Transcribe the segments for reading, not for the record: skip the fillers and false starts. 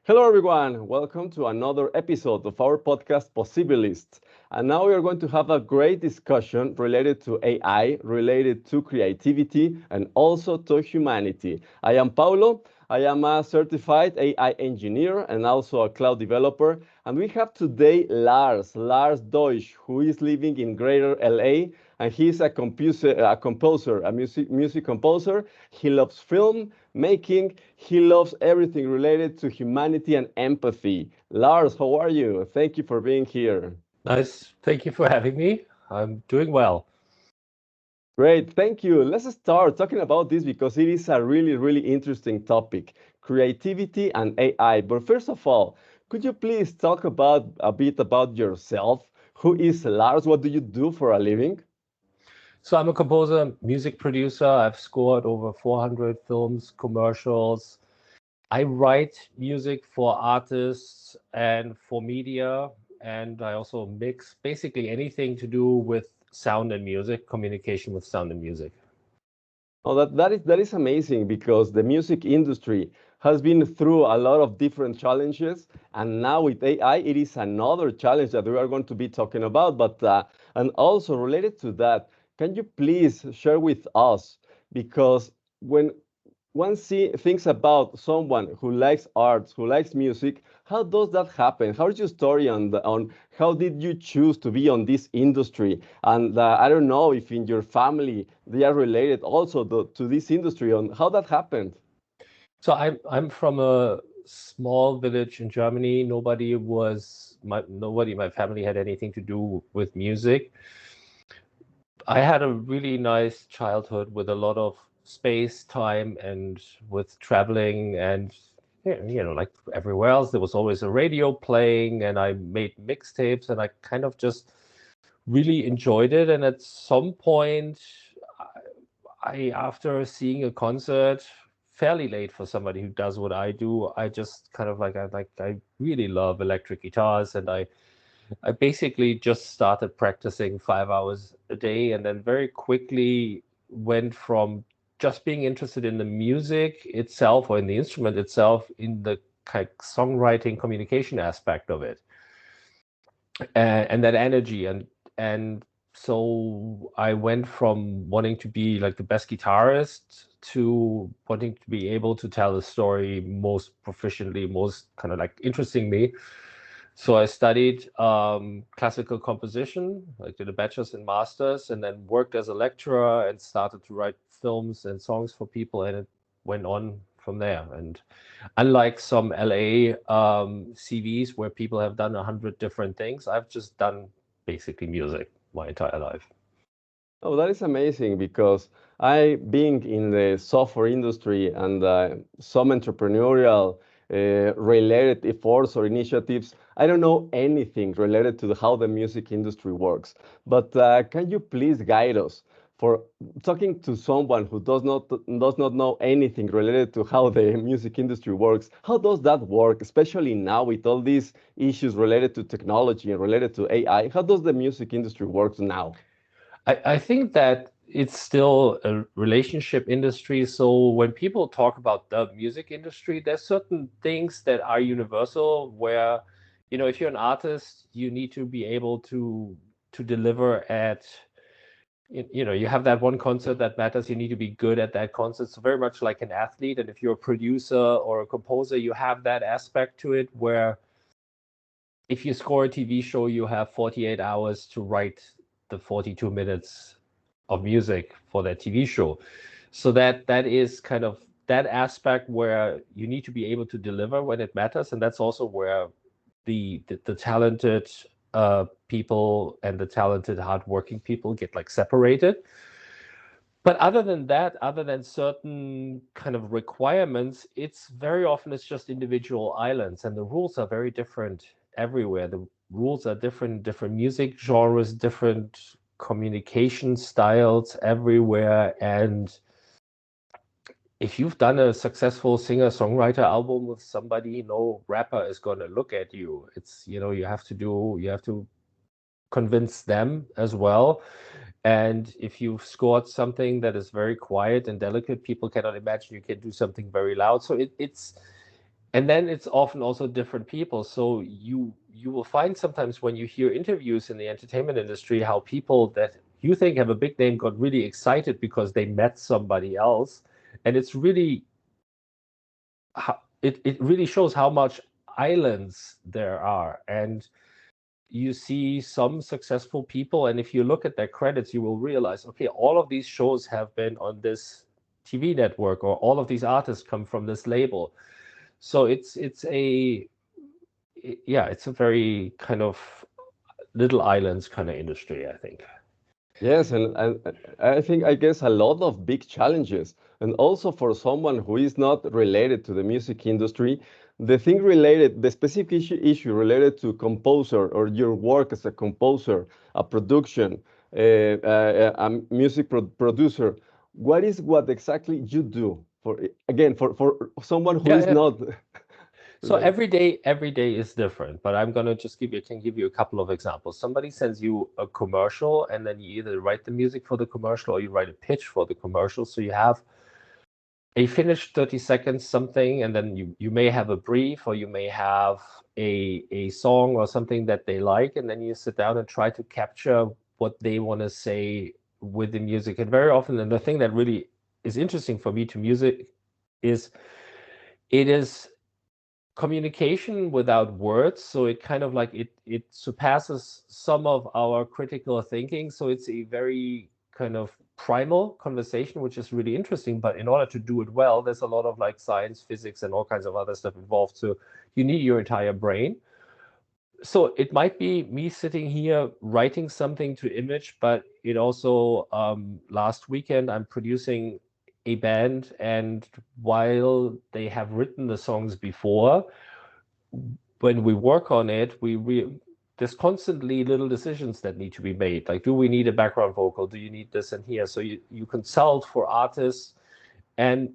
Hello, everyone. Welcome to another episode of our podcast, Possibilists. And now we are going to have a great discussion related to AI, related to creativity, and also to humanity. I am Paulo. I am a certified AI engineer and also a cloud developer. And we have today Lars Deutsch, who is living in Greater LA, and he's a music composer. He loves film making. He loves everything related to humanity and empathy. Lars, how are you? Thank you for being here. Nice. Thank you for having me. I'm doing well. Great, thank you. Let's start talking about this because it is a really interesting topic, creativity and AI. But first of all, could you please talk about a bit about yourself? Who is Lars? What do you do for a living? So I'm a composer, music producer. I've scored over 400 films, commercials. I write music for artists and for media, and I also mix basically anything to do with sound and music, communication with sound and music. Oh, that is amazing because the music industry has been through a lot of different challenges, and now with AI, it is another challenge that we are going to be talking about. But and also related to that, can you please share with us because when thinks about someone who likes arts, who likes music, how does that happen? How's your story on how did you choose to be on this industry? And I don't know if in your family they are related also to this industry on how that happened. So I'm from a small village in Germany. Nobody in my family had anything to do with music. I had a really nice childhood with a lot of space, time, and with traveling and like everywhere else, there was always a radio playing, and I made mixtapes, and I kind of just really enjoyed it. And at some point, after seeing a concert, fairly late for somebody who does what I do, I just kind of I really love electric guitars, and I basically just started practicing 5 hours a day, and then very quickly went from just being interested in the music itself or in the instrument itself in the kind of songwriting communication aspect of it, and that energy. And so I went from wanting to be like the best guitarist to wanting to be able to tell the story most proficiently, most kind of like interesting me. So I studied classical composition, like did a bachelor's and master's, and then worked as a lecturer and started to write films and songs for people, and it went on from there. And unlike some LA CVs where people have done 100 different things, I've just done basically music my entire life. Oh, that is amazing because being in the software industry and some entrepreneurial related efforts or initiatives, I don't know anything related to how the music industry works. But can you please guide us for talking to someone who does not know anything related to how the music industry works? How does that work, especially now with all these issues related to technology and related to AI? How does the music industry works now? I think that it's still a relationship industry. So when people talk about the music industry, there's certain things that are universal where, if you're an artist, you need to be able to deliver at, you have that one concert that matters. You need to be good at that concert. So very much like an athlete. And if you're a producer or a composer, you have that aspect to it where if you score a TV show, you have 48 hours to write the 42 minutes of music for that TV show. So that is kind of that aspect where you need to be able to deliver when it matters, and that's also where the talented people and the talented hardworking people get like separated. But other than that, other than certain kind of requirements, it's just individual islands, and the rules are very different everywhere. The rules are different, different music genres, different communication styles everywhere. And if you've done a successful singer-songwriter album with somebody, no rapper is going to look at you. You have to convince them as well. And if you've scored something that is very quiet and delicate, people cannot imagine you can do something very loud. So And then it's often also different people. So you will find sometimes when you hear interviews in the entertainment industry, how people that you think have a big name got really excited because they met somebody else. And it's really it really shows how much islands there are. And you see some successful people, and if you look at their credits, you will realize, okay, all of these shows have been on this TV network, or all of these artists come from this label. So it's a very kind of little islands kind of industry, I think. Yes, and I think, I guess, a lot of big challenges. And also for someone who is not related to the music industry, the specific issue related to composer or your work as a composer, a production, a music producer, what exactly you do for, again, for someone who Yeah, is yeah. not So related? every day is different, but I'm gonna just can give you a couple of examples. Somebody sends you a commercial, and then you either write the music for the commercial or you write a pitch for the commercial. So you have a finished 30 seconds something, and then you may have a brief, or you may have a song or something that they like, and then you sit down and try to capture what they want to say with the music. And very often, and the thing that really is interesting for me to music is it is communication without words. So it kind of like it surpasses some of our critical thinking. So it's a very kind of primal conversation, which is really interesting. But in order to do it well, there's a lot of like science, physics, and all kinds of other stuff involved. So you need your entire brain. So it might be me sitting here writing something to image, but it also last weekend I'm producing a band, and while they have written the songs before, when we work on it, there's constantly little decisions that need to be made. Like, do we need a background vocal? Do you need this and here? So you consult for artists, and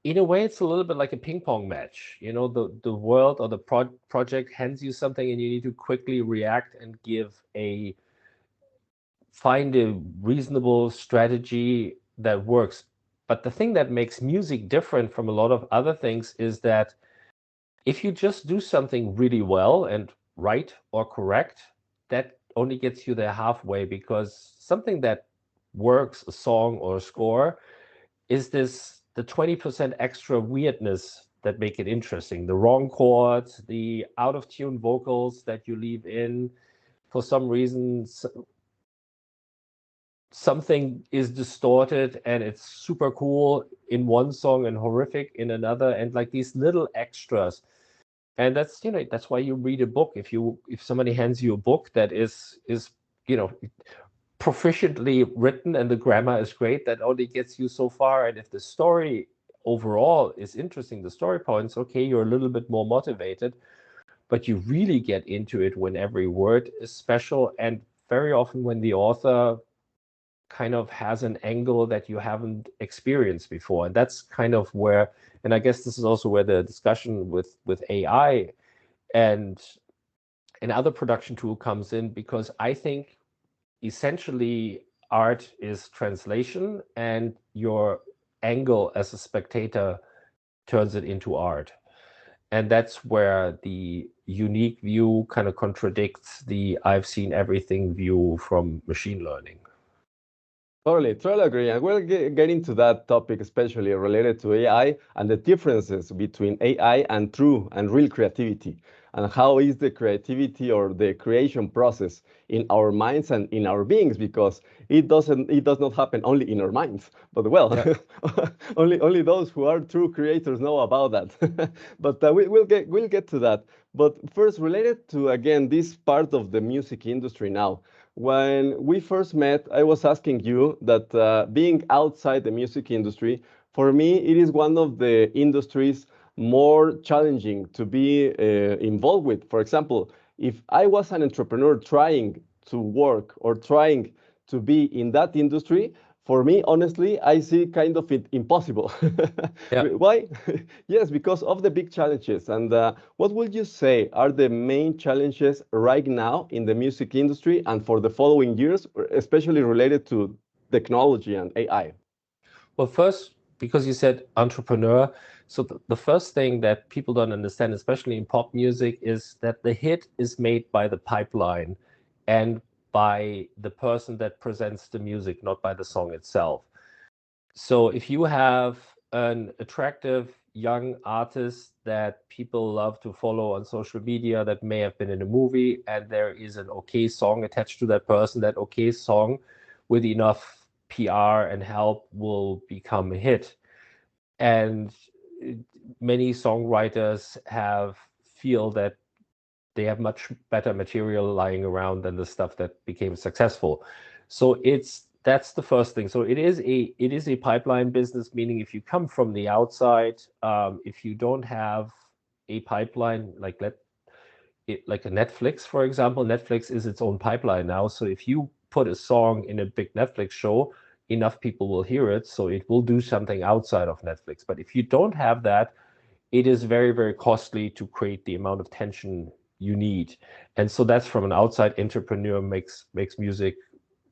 in a way, it's a little bit like a ping pong match. You know, the world or the project hands you something, and you need to quickly react and find a reasonable strategy that works. But the thing that makes music different from a lot of other things is that if you just do something really well and right or correct, that only gets you there halfway, because something that works, a song or a score, is the 20% extra weirdness that make it interesting. The wrong chords, the out of tune vocals that you leave in for some reason, something is distorted and it's super cool in one song and horrific in another, and like these little extras. And that's why you read a book. If somebody hands you a book that is proficiently written and the grammar is great, that only gets you so far. And if the story overall is interesting, the story points, okay, you're a little bit more motivated, but you really get into it when every word is special, and very often when the author kind of has an angle that you haven't experienced before. And that's kind of where, and I guess this is also where the discussion with AI and other production tool comes in, because I think essentially art is translation, and your angle as a spectator turns it into art. And that's where the unique view kind of contradicts the I've seen everything view from machine learning. Totally agree. And we'll get into that topic, especially related to AI and the differences between AI and true and real creativity. And how is the creativity or the creation process in our minds and in our beings? Because it does not happen only in our minds. But well, Yeah. only those who are true creators know about that. But we'll get to that. But first, related to, again, this part of the music industry now. When we first met, I was asking you that being outside the music industry, for me, it is one of the industries more challenging to be involved with. For example, if I was an entrepreneur trying to work or trying to be in that industry, for me, honestly, I see kind of it impossible. Yeah. Why? Yes, because of the big challenges. And what would you say are the main challenges right now in the music industry and for the following years, especially related to technology and AI? Well, first, because you said entrepreneur, so the first thing that people don't understand, especially in pop music, is that the hit is made by the pipeline and by the person that presents the music, not by the song itself. So if you have an attractive young artist that people love to follow on social media that may have been in a movie, and there is an okay song attached to that person, that okay song with enough PR and help will become a hit. And many songwriters feel that they have much better material lying around than the stuff that became successful. So that's the first thing. So it is a pipeline business, meaning if you come from the outside, if you don't have a pipeline like like a Netflix, for example, Netflix is its own pipeline now. So if you put a song in a big Netflix show, enough people will hear it, so it will do something outside of Netflix. But if you don't have that, it is very, very costly to create the amount of tension you need. And so that's from an outside entrepreneur makes music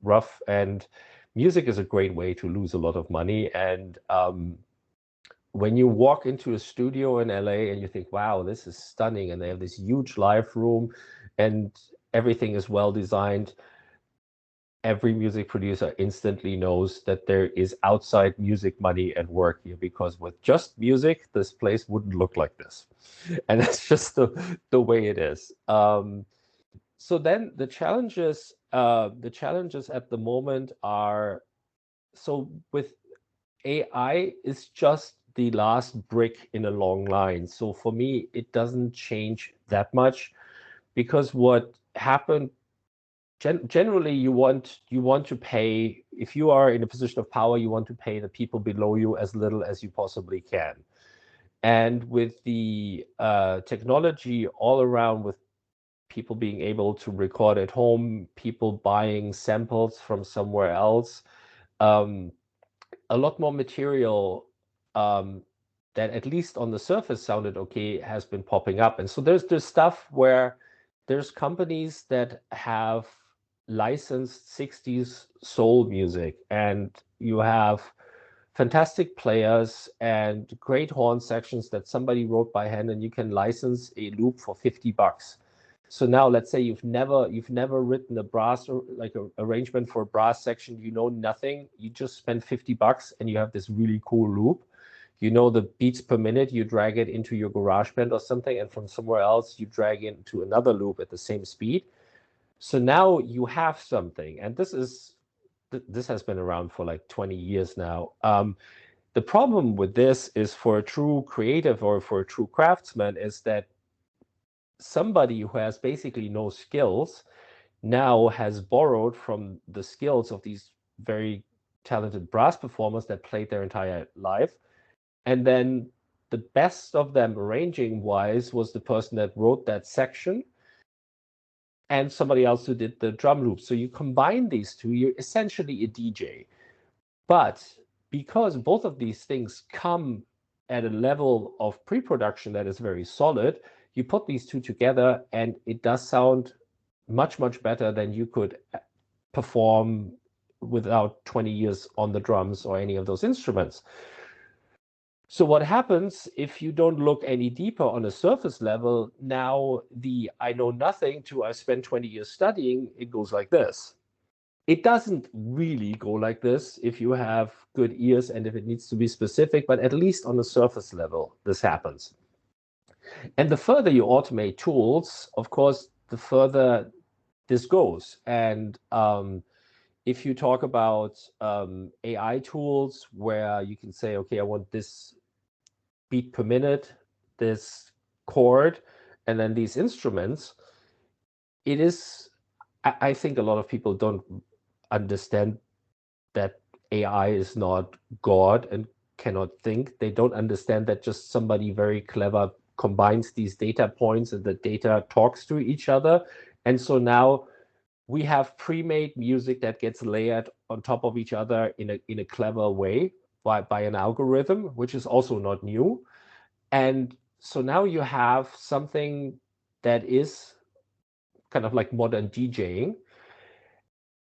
rough. And music is a great way to lose a lot of money. And when you walk into a studio in LA and you think, wow, this is stunning, and they have this huge live room and everything is well designed, every music producer instantly knows that there is outside music money at work here, because with just music, this place wouldn't look like this. And that's just the way it is. So then the challenges at the moment are, so with AI is just the last brick in a long line. So for me, it doesn't change that much, because what happened generally, you want to pay, if you are in a position of power, you want to pay the people below you as little as you possibly can. And with the technology all around, with people being able to record at home, people buying samples from somewhere else, a lot more material that at least on the surface sounded okay has been popping up. And so there's stuff where there's companies that have licensed 60s soul music, and you have fantastic players and great horn sections that somebody wrote by hand, and you can license a loop for $50. So now let's say you've never written a brass, or like a arrangement for a brass section, you know nothing, you just spend $50 and you have this really cool loop. You know the beats per minute, you drag it into your GarageBand or something, and from somewhere else you drag into another loop at the same speed. So now you have something, and this has been around for like 20 years now. The problem with this is, for a true creative or for a true craftsman, is that somebody who has basically no skills now has borrowed from the skills of these very talented brass performers that played their entire life. And then the best of them, arranging wise, was the person that wrote that section, and somebody else who did the drum loop. So you combine these two, you're essentially a DJ. But because both of these things come at a level of pre-production that is very solid, you put these two together and it does sound much, much better than you could perform without 20 years on the drums or any of those instruments. So what happens if you don't look any deeper on a surface level? Now the I know nothing to I spent 20 years studying, it goes like this. It doesn't really go like this if you have good ears and if it needs to be specific, but at least on the surface level, this happens. And the further you automate tools, of course, the further this goes. And if you talk about AI tools where you can say, okay, I want this beat per minute, this chord, and then these instruments, it is, I think a lot of people don't understand that AI is not God and cannot think. They don't understand that just somebody very clever combines these data points and the data talks to each other. And so now we have pre-made music that gets layered on top of each other in a clever way by an algorithm, which is also not new. And so now you have something that is kind of like modern DJing.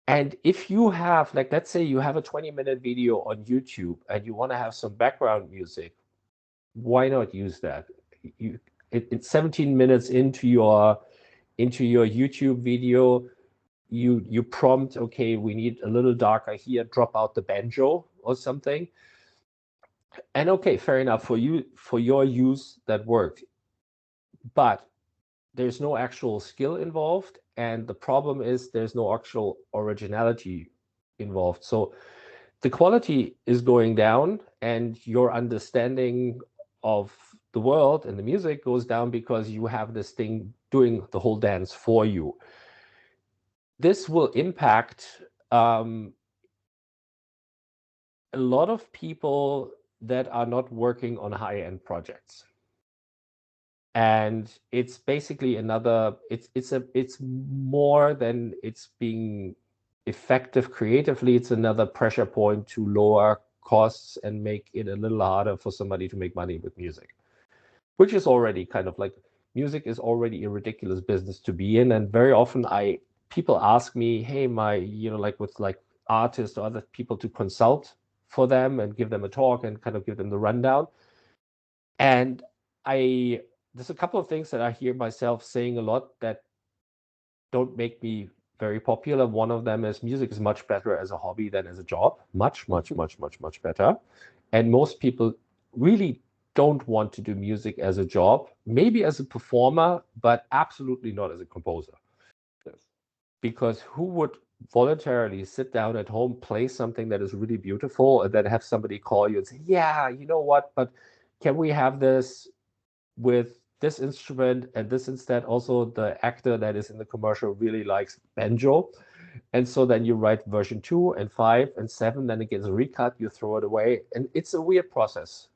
And if you have, like, let's say you have a 20-minute video on YouTube and you want to have some background music, why not use that? It's 17 minutes into your YouTube video. You prompt, okay, we need a little darker here, drop out the banjo or something. And okay, fair enough, for your use, that worked. But there's no actual skill involved, and the problem is there's no actual originality involved. So the quality is going down, and your understanding of the world and the music goes down because you have this thing doing the whole dance for you. This will impact a lot of people that are not working on high-end projects. And it's basically another, it's more than it's being effective creatively. It's another pressure point to lower costs and make it a little harder for somebody to make money with music, which is already kind of like, music is already a ridiculous business to be in. And very often people ask me, hey, like with like artists or other people, to consult for them and give them a talk and kind of give them the rundown. And there's a couple of things that I hear myself saying a lot that don't make me very popular. One of them is, music is much better as a hobby than as a job. Much, much, much, much, much better. And most people really don't want to do music as a job, maybe as a performer, but absolutely not as a composer. Yes. Because who would voluntarily sit down at home, play something that is really beautiful, and then have somebody call you and say, yeah, you know what, but can we have this with this instrument and this instead? Also, the actor that is in the commercial really likes banjo. And so then you write version 2 and 5 and 7, then it gets recut, you throw it away. And it's a weird process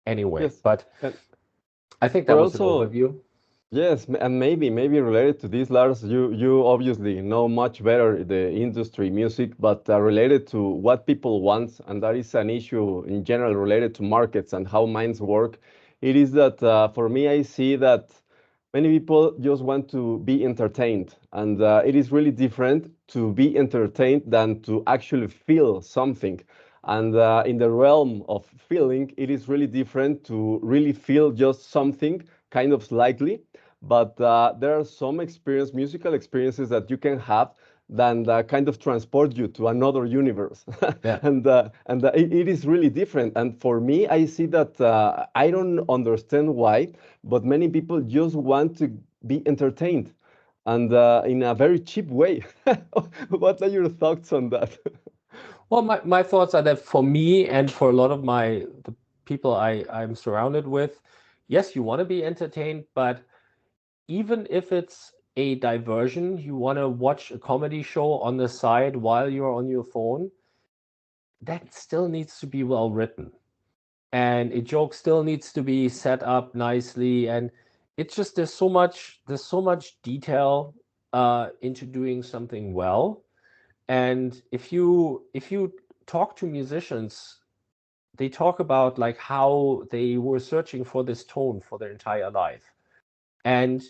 anyway. Yes. But And I think that we're was an also, overview. yes, and maybe related to this, Lars, you obviously know much better the industry, music, but related to what people want, and that is an issue in general related to markets and how minds work. It is that for me, I see that many people just want to be entertained, and it is really different to be entertained than to actually feel something. And in the realm of feeling, it is really different to really feel just something kind of slightly, but there are some musical experiences that you can have that kind of transport you to another universe. Yeah. And it is really different. And for me, I see that I don't understand why, but many people just want to be entertained, and in a very cheap way. What are your thoughts on that? Well, my thoughts are that for me and for a lot of the people I'm surrounded with, yes, you want to be entertained, but even if it's a diversion, you want to watch a comedy show on the side while you're on your phone, that still needs to be well written. And a joke still needs to be set up nicely. And it's just, there's so much detail into doing something well. And if you talk to musicians, they talk about like how they were searching for this tone for their entire life. And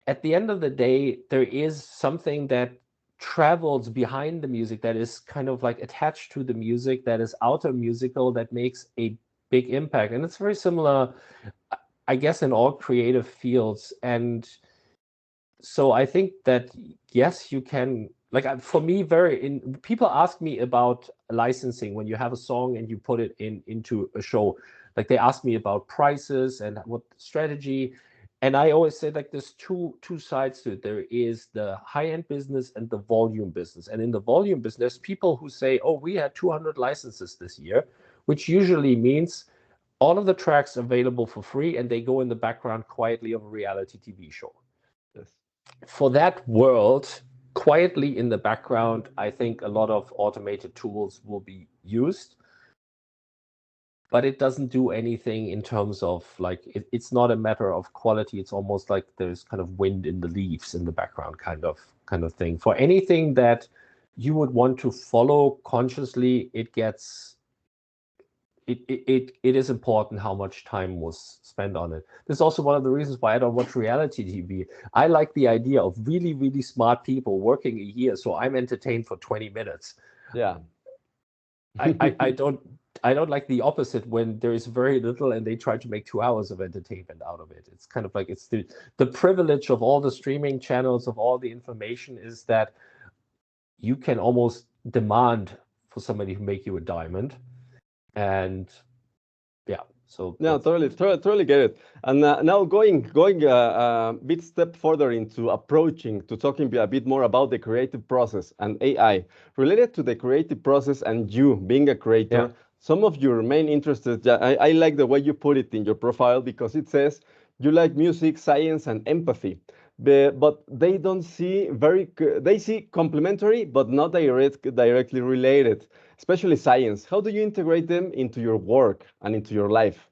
at the end of the day, there is something that travels behind the music, that is kind of like attached to the music, that is outer musical, that makes a big impact. And it's very similar, I guess, in all creative fields. And so I think that, yes, you can, like, for me, people ask me about licensing when you have a song and you put it into a show. Like, they ask me about prices and what strategy. And I always say, like, there's two sides to it. There is the high-end business and the volume business. And in the volume business, people who say, oh, we had 200 licenses this year, which usually means all of the tracks available for free, and they go in the background quietly of a reality TV show. Yes. For that world, quietly in the background, I think a lot of automated tools will be used, but it doesn't do anything in terms of, like, it's not a matter of quality. It's almost like there's kind of wind in the leaves in the background kind of thing. For anything that you would want to follow consciously, it gets it is important how much time was spent on it. This is also one of the reasons why I don't watch reality TV. I like the idea of really, really smart people working a year, so I'm entertained for 20 minutes. Yeah. I don't like the opposite when there is very little and they try to make 2 hours of entertainment out of it. It's kind of like it's the privilege of all the streaming channels, of all the information, is that you can almost demand for somebody to make you a diamond. And yeah, so No, totally get it. And now going a bit step further into approaching to talking a bit more about the creative process and AI related to the creative process and you being a creator. yeah. Some of your main interests. I like the way you put it in your profile because it says you like music, science, and empathy. But they don't see they see complementary but not directly related, especially science. How do you integrate them into your work and into your life?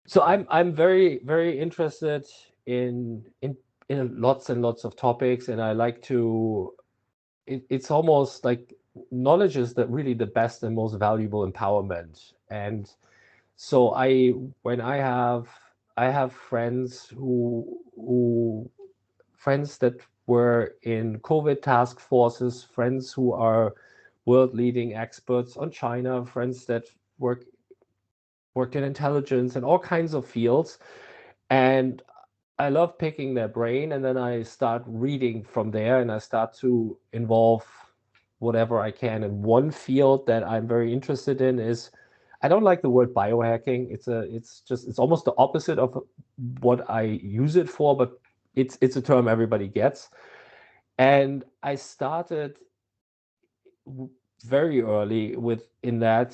So I'm very, very interested in lots and lots of topics, and I like to it's almost like knowledge is really the best and most valuable empowerment. And so when I have friends who friends that were in COVID task forces, friends who are world leading experts on China, friends that worked in intelligence and all kinds of fields. And I love picking their brain, and then I start reading from there, and I start to involve whatever I can. And one field that I'm very interested in is, I don't like the word biohacking. It's almost the opposite of what I use it for, but it's a term everybody gets. And I started very early in that,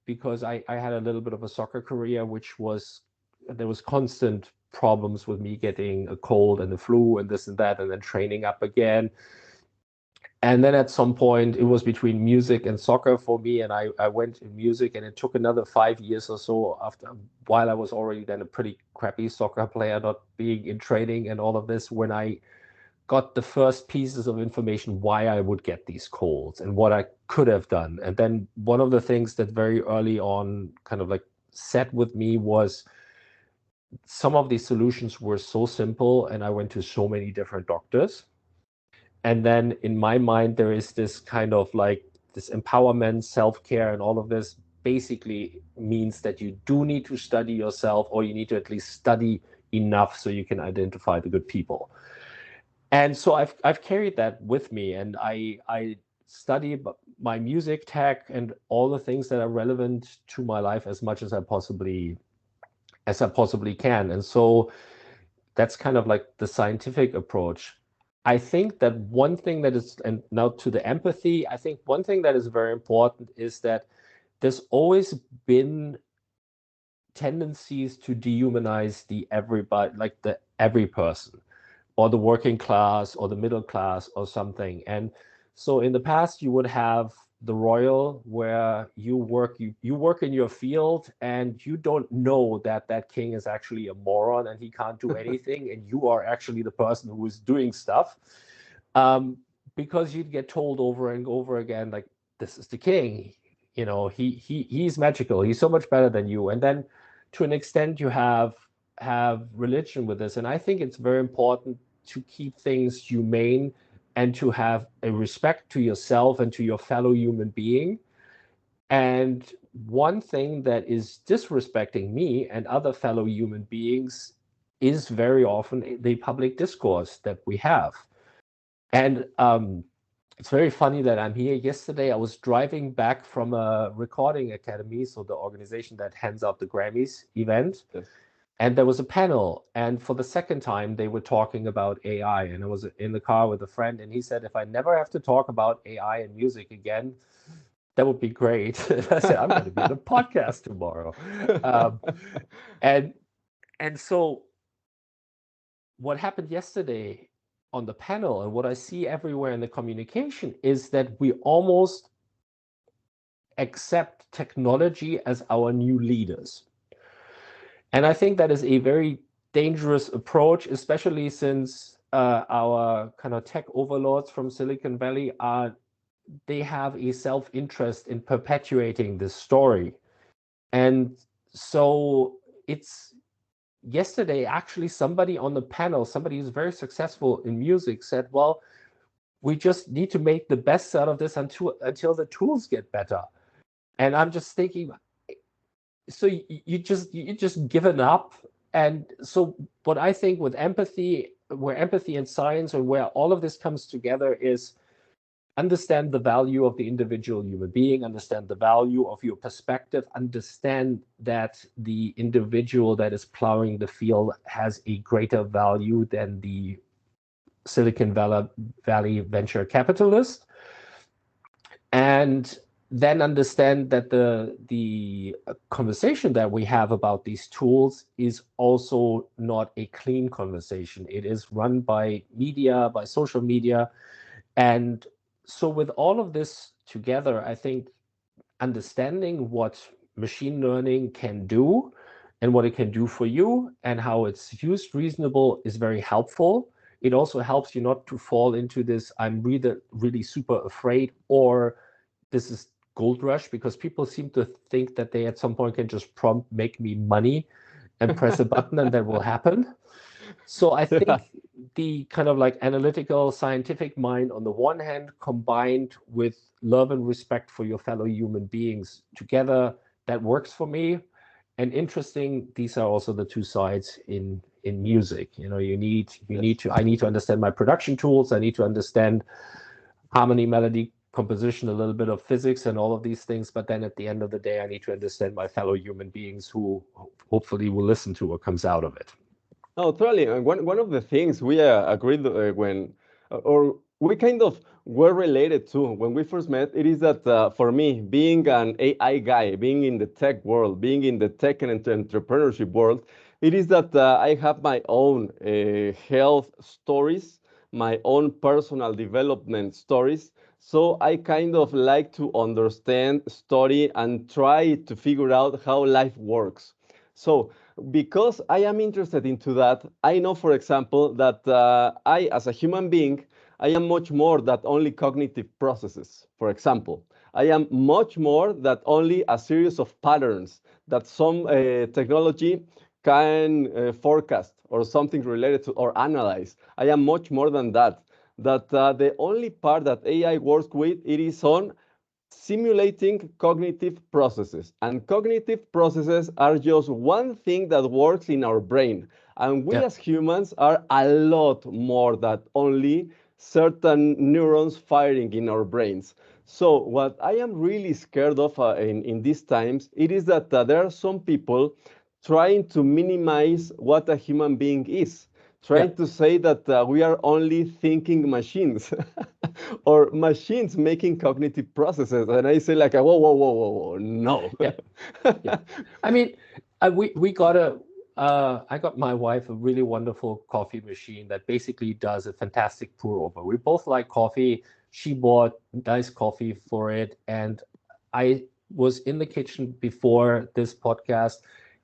because I had a little bit of a soccer career, which was there was constant problems with me getting a cold and the flu and this and that, and then training up again. And then at some point, it was between music and soccer for me, and I went in music, and it took another 5 years or so while I was already then a pretty crappy soccer player, not being in training and all of this, when I got the first pieces of information why I would get these colds and what I could have done. And then one of the things that very early on kind of like set with me was some of these solutions were so simple, and I went to so many different doctors. And then in my mind, there is this kind of like this empowerment, self-care, and all of this basically means that you do need to study yourself, or you need to at least study enough so you can identify the good people. And so I've carried that with me, and I study my music tech and all the things that are relevant to my life as much as I possibly can. And so that's kind of like the scientific approach. I think that one thing that is, and now to the empathy, I think one thing that is very important is that there's always been tendencies to dehumanize every person, or the working class, or the middle class, or something. And so in the past, you would have the royal, where you work in your field, and you don't know that king is actually a moron and he can't do anything, and you are actually the person who is doing stuff, because you'd get told over and over again, like, this is the king, he's magical, he's so much better than you. And then to an extent you have religion with this, and I think it's very important to keep things humane and to have a respect to yourself and to your fellow human being. And one thing that is disrespecting me and other fellow human beings is very often the public discourse that we have. And it's very funny that I'm here. Yesterday, I was driving back from a recording academy, so the organization that hands out the Grammys event. Yes. And there was a panel, and for the second time, they were talking about AI. And I was in the car with a friend, and he said, if I never have to talk about AI and music again, that would be great. And I said, I'm going to be on a podcast tomorrow. And so what happened yesterday on the panel, and what I see everywhere in the communication, is that we almost accept technology as our new leaders. And I think that is a very dangerous approach, especially since our kind of tech overlords from Silicon Valley are they have a self-interest in perpetuating this story. And so it's yesterday, actually, somebody on the panel, somebody who's very successful in music, said, well, we just need to make the best out of this until the tools get better. And I'm just thinking, so you just given up. And so what I think with empathy, where empathy and science, or where all of this comes together, is understand the value of the individual human being, understand the value of your perspective, understand that the individual that is plowing the field has a greater value than the Silicon Valley venture capitalist, and then understand that the conversation that we have about these tools is also not a clean conversation. It is run by media, by social media. And so with all of this together, I think understanding what machine learning can do and what it can do for you and how it's used reasonable is very helpful. It also helps you not to fall into this, I'm really super afraid, or this is gold rush, because people seem to think that they at some point can just prompt make me money and press a button and that will happen. So I think the kind of like analytical, scientific mind on the one hand, combined with love and respect for your fellow human beings together, that works for me. And interesting, these are also the two sides in music. You know, I need to understand my production tools. I need to understand harmony, melody, composition, a little bit of physics and all of these things. But then at the end of the day, I need to understand my fellow human beings who hopefully will listen to what comes out of it. No, totally. And one of the things we agreed when, or we kind of were related to when we first met, it is that for me, being an AI guy, being in the tech world, being in the tech and entrepreneurship world, it is that I have my own health stories, my own personal development stories. So I kind of like to understand, study, and try to figure out how life works. So because I am interested into that, I know, for example, that I, as a human being, I am much more than only cognitive processes. For example, I am much more than only a series of patterns that some technology can forecast or something related to or analyze. I am much more than that. That the only part that AI works with, it is on simulating cognitive processes. And cognitive processes are just one thing that works in our brain. And we as humans are a lot more than only certain neurons firing in our brains. So what I am really scared of in these times, it is that there are some people trying to minimize what a human being is, trying to say that we are only thinking machines or machines making cognitive processes. And I say like, whoa, whoa, whoa, whoa, whoa, no. I mean, we got I got my wife a really wonderful coffee machine that basically does a fantastic pour over. We both like coffee. She bought nice coffee for it. And I was in the kitchen before this podcast.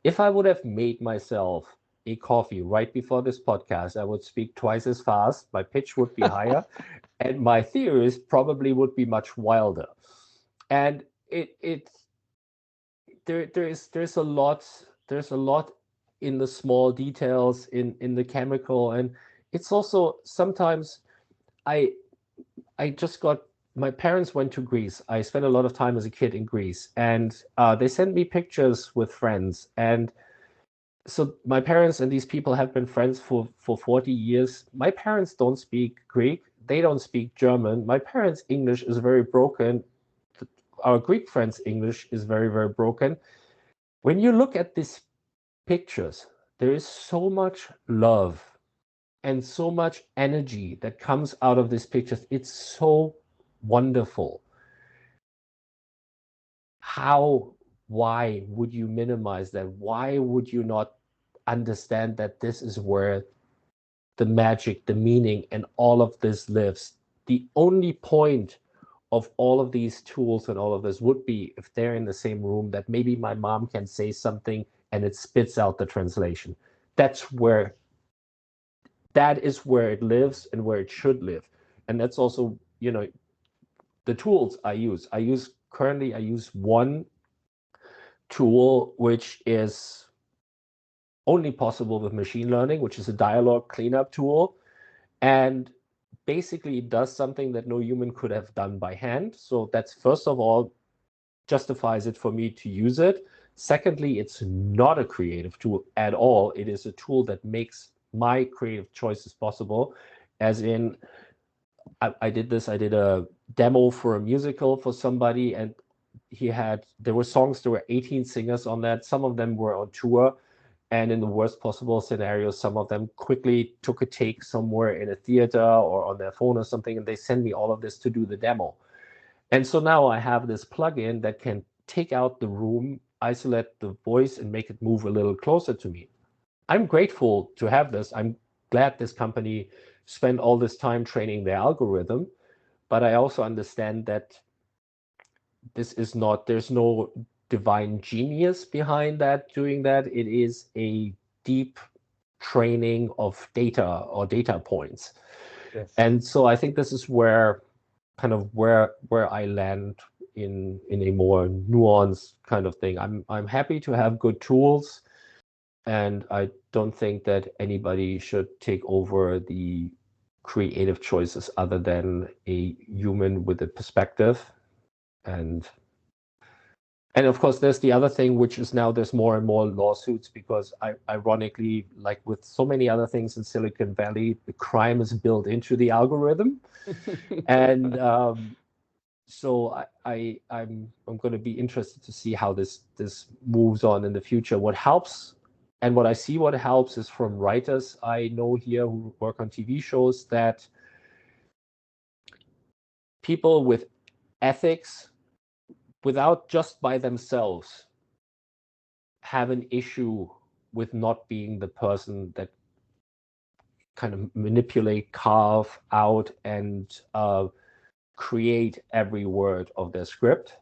If I would have made myself a coffee right before this podcast, I would speak twice as fast. My pitch would be higher, and my theories probably would be much wilder. And there's a lot in the small details in the chemical, and it's also sometimes I just got my parents went to Greece. I spent a lot of time as a kid in Greece, and they sent me pictures with friends. And so my parents and these people have been friends for 40 years. My parents don't speak Greek. They don't speak German. My parents' English is very broken. Our Greek friends' English is very, very broken. When you look at these pictures, there is so much love and so much energy that comes out of these pictures. It's so wonderful. Why would you minimize that? Why would you not understand that this is where the magic, the meaning, and all of this lives? The only point of all of these tools and all of this would be if they're in the same room, that maybe my mom can say something and it spits out the translation. That is where it lives and where it should live. And that's also, the tools I use. Currently I use one tool which is only possible with machine learning, which is a dialogue cleanup tool. And basically it does something that no human could have done by hand. So that's, first of all, justifies it for me to use it. Secondly, it's not a creative tool at all. It is a tool that makes my creative choices possible. As in, I did a demo for a musical for somebody, and there were songs, there were 18 singers on that. Some of them were on tour, and in the worst possible scenario, some of them quickly took a take somewhere in a theater or on their phone or something, and they send me all of this to do the demo. And so now I have this plugin that can take out the room, isolate the voice, and make it move a little closer to me. I'm grateful to have this. I'm glad this company spent all this time training their algorithm, but I also understand that there's no divine genius behind that, doing that. It is a deep training of data or data points. Yes. And so I think this is where I land in a more nuanced kind of thing. I'm happy to have good tools, and I don't think that anybody should take over the creative choices other than a human with a perspective. And of course, there's the other thing, which is now there's more and more lawsuits because, ironically, like with so many other things in Silicon Valley, the crime is built into the algorithm. And so I'm going to be interested to see how this moves on in the future. What helps, and what I see what helps, is from writers I know here who work on TV shows, that people with ethics, without just by themselves, have an issue with not being the person that kind of manipulate, carve out, and create every word of their script.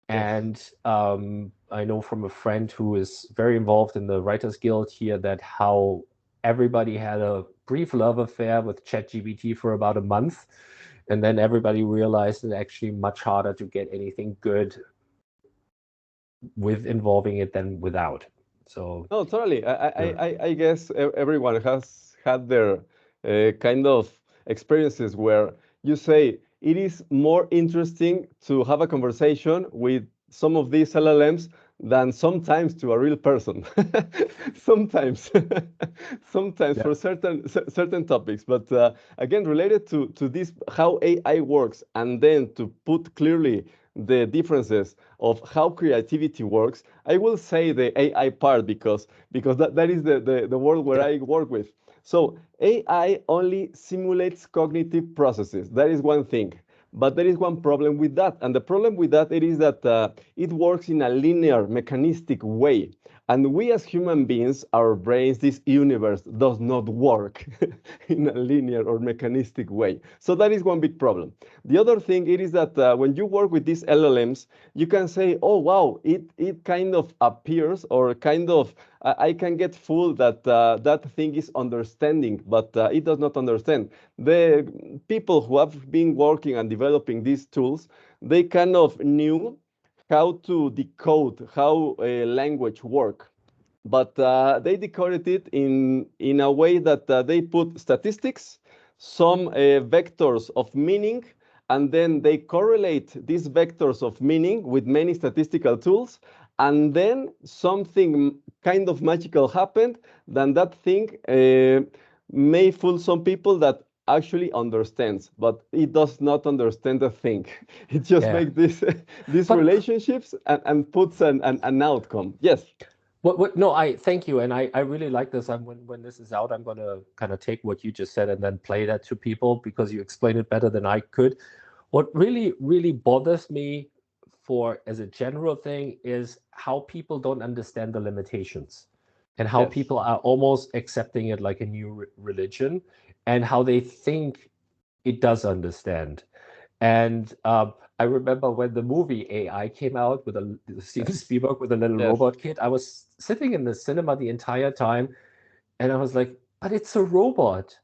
Yes. And I know from a friend who is very involved in the Writers Guild here that how everybody had a brief love affair with ChatGPT for about a month, and then everybody realized it's actually much harder to get anything good with involving it than without. So no, totally. I guess everyone has had their kind of experiences where you say it is more interesting to have a conversation with some of these LLMs than sometimes to a real person. Sometimes, sometimes for certain topics. But again, related to this, how AI works, and then to put clearly the differences of how creativity works, I will say the AI part because that is the world where I work with. So AI only simulates cognitive processes. That is one thing. But there is one problem with that. And the problem with that, it is that it works in a linear, mechanistic way. And we as human beings, our brains, this universe does not work in a linear or mechanistic way. So that is one big problem. The other thing, it is that when you work with these LLMs, you can say, oh, wow, it kind of appears, or kind of, I can get fooled that that thing is understanding, but it does not understand. The people who have been working and developing these tools, they kind of knew how to decode how language work. But they decoded it in a way that they put statistics, some vectors of meaning, and then they correlate these vectors of meaning with many statistical tools, and then something kind of magical happened. Then that thing may fool some people that actually understands, but it does not understand a thing. It just makes these relationships and puts an outcome. Yes. No, I thank you, and I really like this. When this is out, I'm going to kind of take what you just said and then play that to people because you explained it better than I could. What really bothers me, for as a general thing, is how people don't understand the limitations, and how people are almost accepting it like a new religion, and how they think it does understand. And I remember when the movie AI came out with Steven Spielberg with a little robot kid, I was sitting in the cinema the entire time, and I was like, but it's a robot.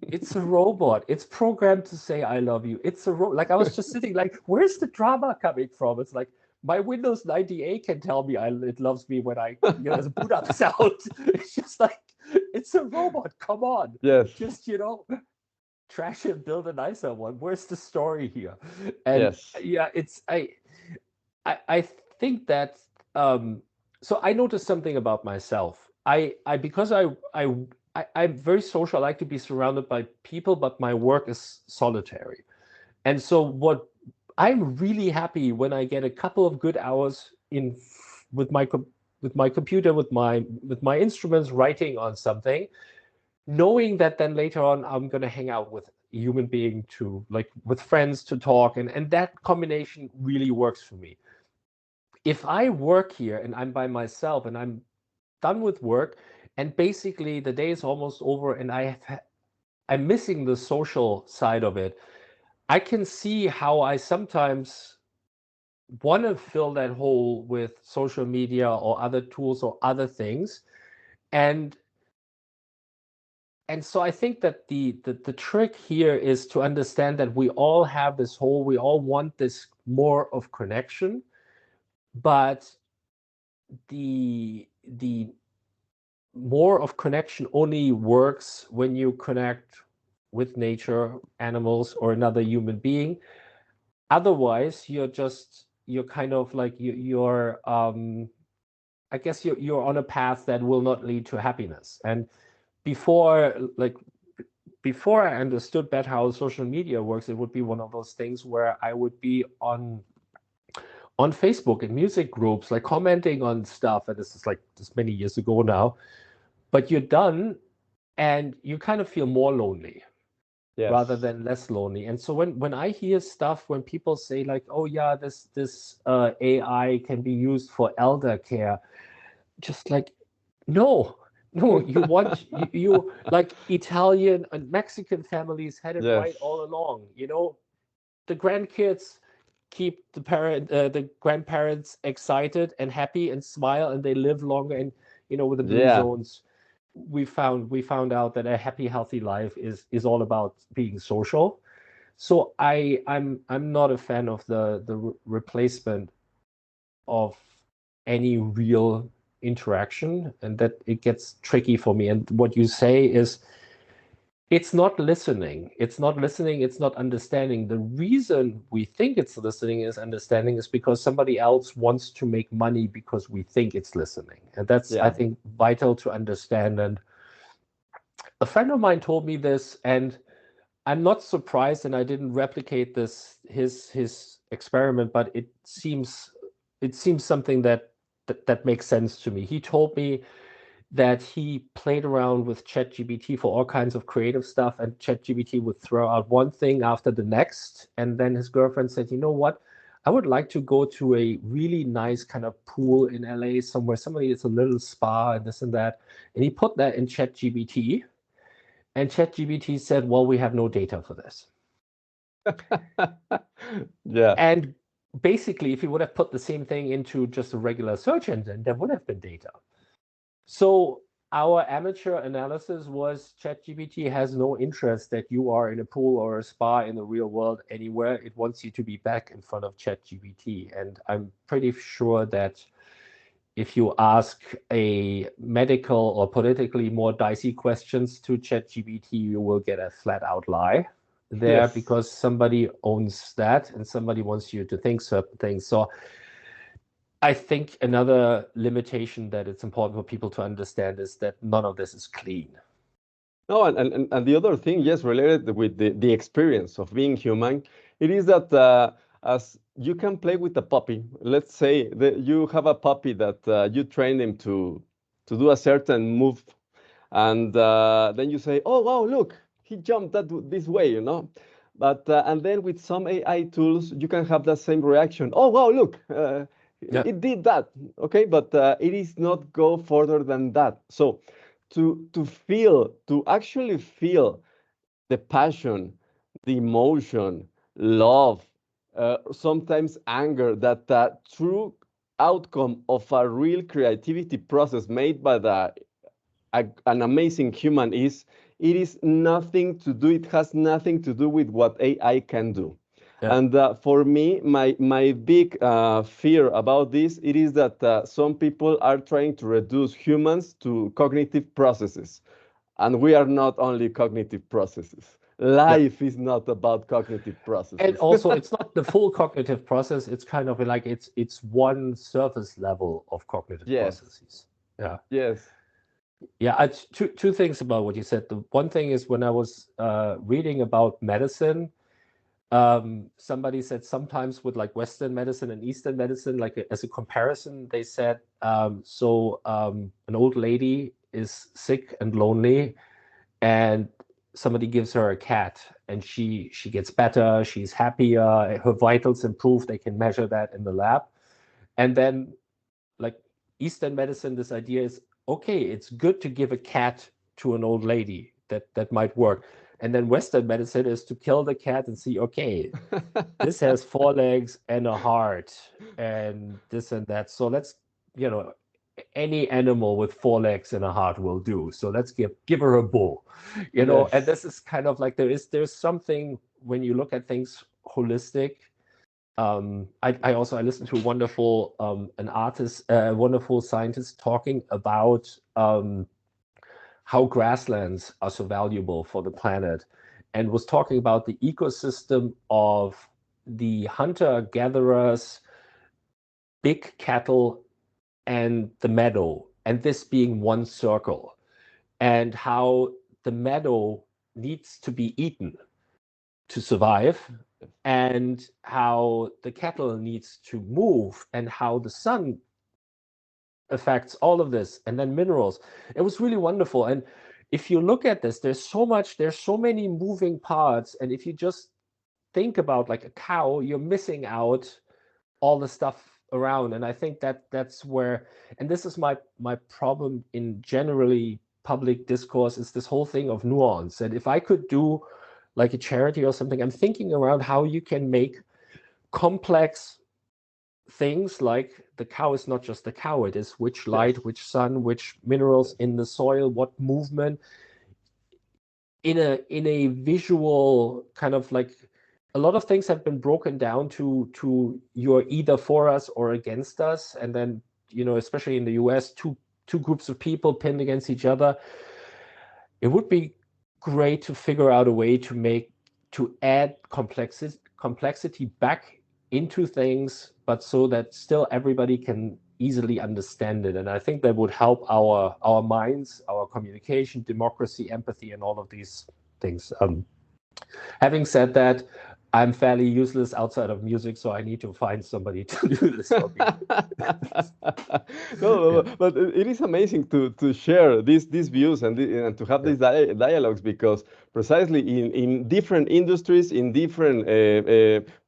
It's a robot. It's programmed to say "I love you." It's a like I was just sitting like, where's the drama coming from? It's like my Windows 98 can tell me it loves me when I there's a boot up sound. It's just like it's a robot. Come on, Yes. just trash it, build a nicer one. Where's the story here? And Yes. yeah, it's I think that so I noticed something about myself. I because I'm very social. I like to be surrounded by people, but my work is solitary. And so what I'm really happy when I get a couple of good hours in with my computer, with my instruments, writing on something, knowing that then later on I'm going to hang out with a human being to like with friends to talk, and that combination really works for me. If I work here and I'm by myself and I'm done with work and basically the day is almost over and I'm missing the social side of it, I can see how I sometimes want to fill that hole with social media or other tools or other things. And so I think that the trick here is to understand that we all have this hole, we all want this more of connection, but the more of connection only works when you connect with nature, animals, or another human being. Otherwise, you're kind of like you're I guess you're on a path that will not lead to happiness. And before like before I understood better how social media works, it would be one of those things where I would be on Facebook in music groups, like commenting on stuff, and this is like this many years ago now. But you're done, and you kind of feel more lonely rather Yes. than less lonely. And so when I hear stuff, when people say like, "Oh yeah, this AI can be used for elder care," just like, no, no, you want you like Italian and Mexican families had it Yes. right all along. The grandkids keep the grandparents excited and happy and smile, and they live longer. And with the blue Yeah. zones, we found out that a happy, healthy life is all about being social. So I'm not a fan of the replacement of any real interaction, and that it gets tricky for me. And what you say is it's not listening. It's not understanding. The reason we think it's listening is understanding is because somebody else wants to make money because we think it's listening. And that's, I Yeah. think, vital to understand. And a friend of mine told me this, and I'm not surprised, and I didn't replicate his experiment, but it seems something that makes sense to me. He told me that he played around with ChatGPT for all kinds of creative stuff, and ChatGPT would throw out one thing after the next. And then his girlfriend said, "You know what? I would like to go to a really nice kind of pool in LA somewhere. Somebody it's a little spa and this and that." And he put that in ChatGPT, and ChatGPT said, "Well, we have no data for this." Yeah. And basically, if you would have put the same thing into just a regular search engine, there would have been data. So our amateur analysis was ChatGPT has no interest that you are in a pool or a spa in the real world anywhere. It wants you to be back in front of ChatGPT. And I'm pretty sure that if you ask a medical or politically more dicey questions to ChatGPT, you will get a flat out lie there Yes. because somebody owns that and somebody wants you to think certain things. So I think another limitation that it's important for people to understand is that none of this is clean. No, and the other thing, yes, related with the experience of being human, it is that as you can play with a puppy, let's say that you have a puppy that you train him to do a certain move, and then you say, "Oh wow, look, he jumped this way." But and then with some AI tools, you can have that same reaction. "Oh wow, look, Yeah. it did that." Okay, but it is not go further than that. So to actually feel the passion, the emotion, love, sometimes anger, that true outcome of a real creativity process made by an amazing human it is nothing to do, it has nothing to do with what AI can do. Yeah. And for me, my big fear about this, it is that some people are trying to reduce humans to cognitive processes. And we are not only cognitive processes. Yeah. Life is not about cognitive And processes. also, it's not the full cognitive process. It's kind of like it's one surface level of cognitive Yes, processes. Yeah. yes, Yeah, two things about what you said. The one thing is when I was reading about medicine, somebody said sometimes with like Western medicine and Eastern medicine, like as a comparison, they said, an old lady is sick and lonely, and somebody gives her a cat, and she gets better, she's happier, her vitals improve, they can measure that in the lab. And then like Eastern medicine, this idea is, okay, it's good to give a cat to an old lady. That might work. And then Western medicine is to kill the cat and see, okay, this has 4 legs and a heart and this and that. So let's, any animal with 4 legs and a heart will do. So let's give her a bull, yes, and this is kind of like there's something when you look at things holistic. I listened to a wonderful an artist, a wonderful scientist talking about how grasslands are so valuable for the planet, and was talking about the ecosystem of the hunter-gatherers, big cattle, and the meadow, and this being one circle, and how the meadow needs to be eaten to survive, and how the cattle needs to move, and how the sun affects all of this, and then minerals. It was really wonderful. And if you look at this, there's so many moving parts, and if you just think about like a cow, you're missing out all the stuff around. And I think that's where, and this is my problem in generally public discourse, is this whole thing of nuance. And if I could do like a charity or something, I'm thinking around how you can make complex things like the cow is not just the cow, it is which light, yes, which sun, which minerals in the soil, what movement, in a visual kind of like, a lot of things have been broken down to you're either for us or against us, and then especially in the US, two groups of people pinned against each other. It would be great to figure out a way to add complexity back into things, but so that still everybody can easily understand it. And I think that would help our minds, our communication, democracy, empathy, and all of these things. Having said that, I'm fairly useless outside of music, so I need to find somebody to do this for me. No, Yeah. but it is amazing to share these views and to have Yeah. these dialogues, because precisely in different industries, in different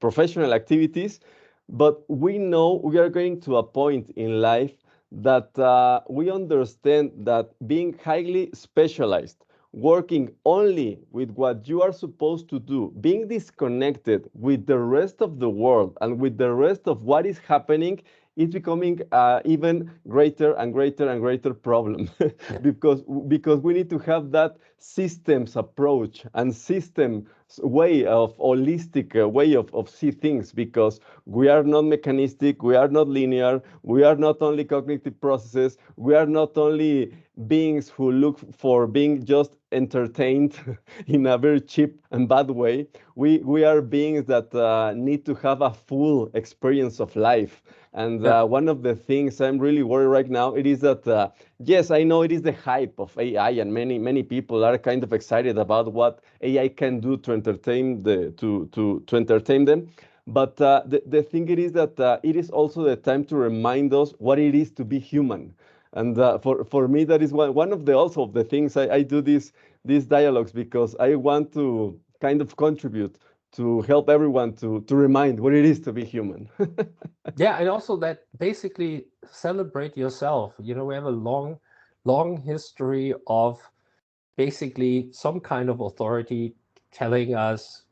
professional activities, but we know we are going to a point in life that we understand that being highly specialized, working only with what you are supposed to do, being disconnected with the rest of the world and with the rest of what is happening, it's becoming even greater and greater and greater problem. Yeah. because we need to have that systems approach and system way of holistic way of see things, because we are not mechanistic, we are not linear, we are not only cognitive processes, we are not only beings who look for being just entertained in a very cheap and bad way. We are beings that need to have a full experience of life. And Yeah. one of the things I'm really worried right now, it is that yes, I know it is the hype of AI, and many people are kind of excited about what AI can do to entertain to entertain them. But the thing it is that it is also the time to remind us what it is to be human. And for me, that is one of the also of the things I do these dialogues, because I want to kind of contribute to help everyone to remind what it is to be human. Yeah, and also that basically celebrate yourself. We have a long history of basically some kind of authority telling us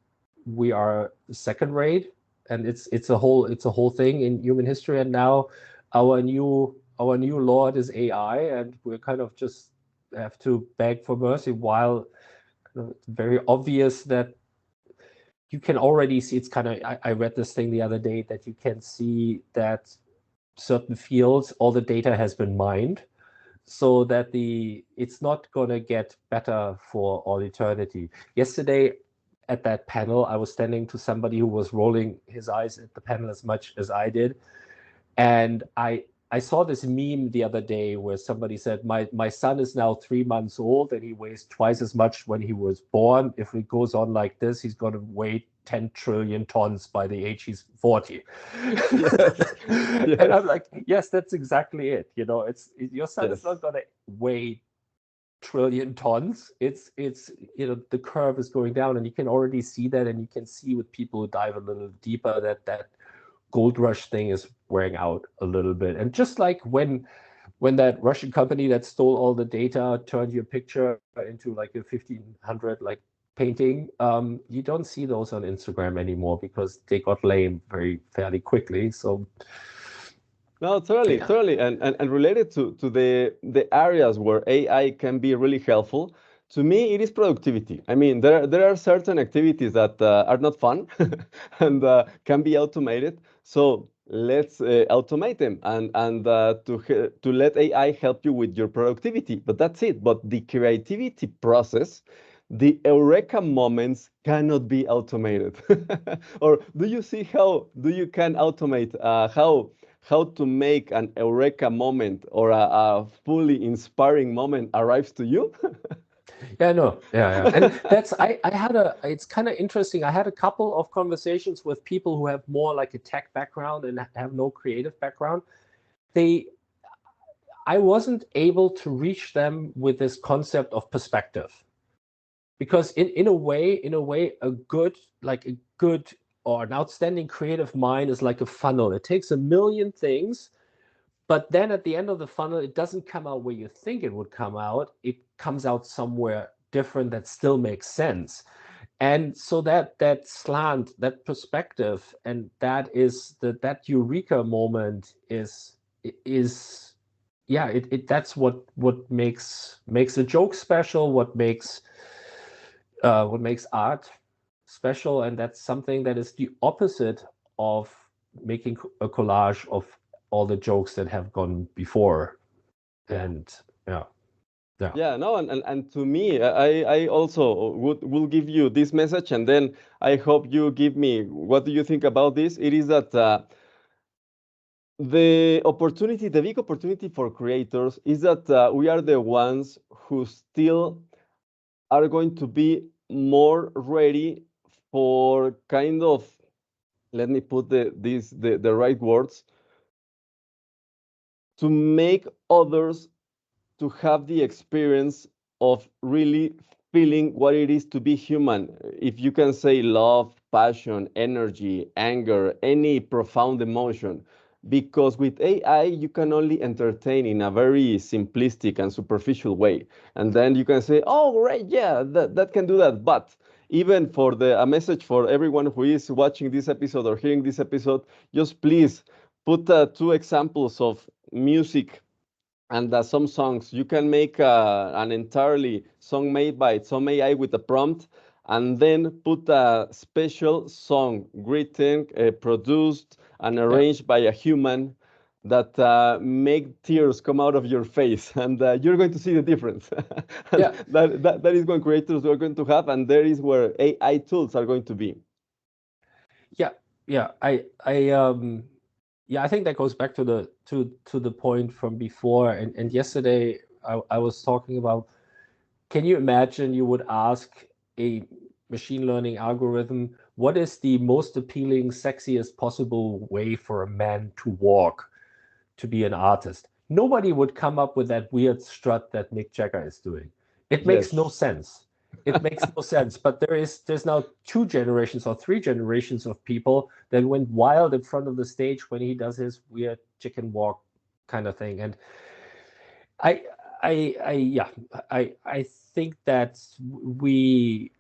we are second rate, and it's a whole thing in human history. And now our new lord is AI, and we're kind of just have to beg for mercy, while it's very obvious that you can already see, it's kind of, I read this thing the other day, that you can see that certain fields, all the data has been mined, so that it's not going to get better for all eternity. Yesterday at that panel, I was standing to somebody who was rolling his eyes at the panel as much as I did. And I saw this meme the other day where somebody said, my son is now 3 months old and he weighs twice as much when he was born. If it goes on like this, he's going to weigh 10 trillion tons by the age he's 40. Yes. And I'm like, yes, that's exactly it. Your son is Yes. not going to weigh trillion tons. It's the curve is going down, and you can already see that, and you can see with people who dive a little deeper that gold rush thing is wearing out a little bit. And just like when that Russian company that stole all the data turned your picture into like a 1500 like painting, you don't see those on Instagram anymore because they got lame fairly quickly. So No, totally, yeah. totally. And related to the areas where AI can be really helpful, to me, it is productivity. I mean, there are certain activities that are not fun and can be automated. So let's automate them and to let AI help you with your productivity. But that's it. But the creativity process, the eureka moments cannot be automated. Or do you see how do you can automate how to make an eureka moment or a fully inspiring moment arrives to you? Yeah, no, yeah. And it's kind of interesting. I had a couple of conversations with people who have more like a tech background and have no creative background. I wasn't able to reach them with this concept of perspective, because in a way, a good or an outstanding creative mind is like a funnel. It takes a million things, but then at the end of the funnel, it doesn't come out where you think it would come out. It comes out somewhere different that still makes sense. And so that slant, that perspective, and that eureka moment is yeah, that's what makes a joke special, what makes art special. And that's something that is the opposite of making a collage of all the jokes that have gone before. Yeah. And yeah. Yeah, no, and to me, I also will give you this message, and then I hope you give me what do you think about this? It is that the big opportunity for creators is that we are the ones who still are going to be more ready for kind of, let me put the right words, to make others to have the experience of really feeling what it is to be human. If you can say love, passion, energy, anger, any profound emotion. Because with AI, you can only entertain in a very simplistic and superficial way. And then you can say, oh, right, yeah, that can do that. But even for a message for everyone who is watching this episode or hearing this episode, just please put 2 examples of music and some songs. You can make an entirely song made by some AI with a prompt, and then put a special song written, produced, and Yeah. arranged by a human that make tears come out of your face, and you're going to see the difference. And Yeah. that is what creators are going to have, and there is where AI tools are going to be. Yeah. Yeah. I think that goes back to the point from before. And yesterday I was talking about, can you imagine you would ask a machine learning algorithm, what is the most appealing, sexiest possible way for a man to walk to be an artist? Nobody would come up with that weird strut that Mick Jagger is doing. It makes no Yes. sense. It makes no sense. But there's now 2 generations or 3 generations of people that went wild in front of the stage when he does his weird chicken walk kind of thing. And I I think that we